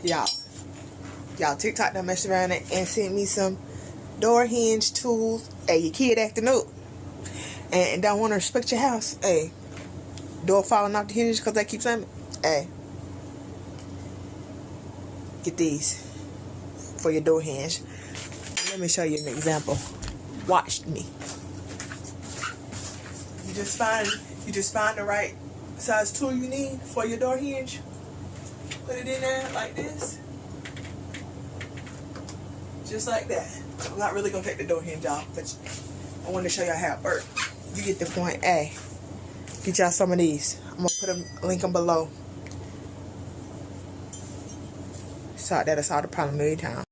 Y'all TikTok done messed around and sent me some door hinge tools. Hey, your kid acting up and don't want to respect your house. Hey, door falling off the hinges because they keep saying, hey, get these for your door hinge. Let me show you an example. Watch me. You just find the right size tool you need for your door hinge. Put it in there like this. Just like that. I'm not really gonna take the door hinge off, but I wanted to show y'all how it works. You get the point. A. Get y'all some of these. I'm gonna put them, link them below. I solved the problem a million times.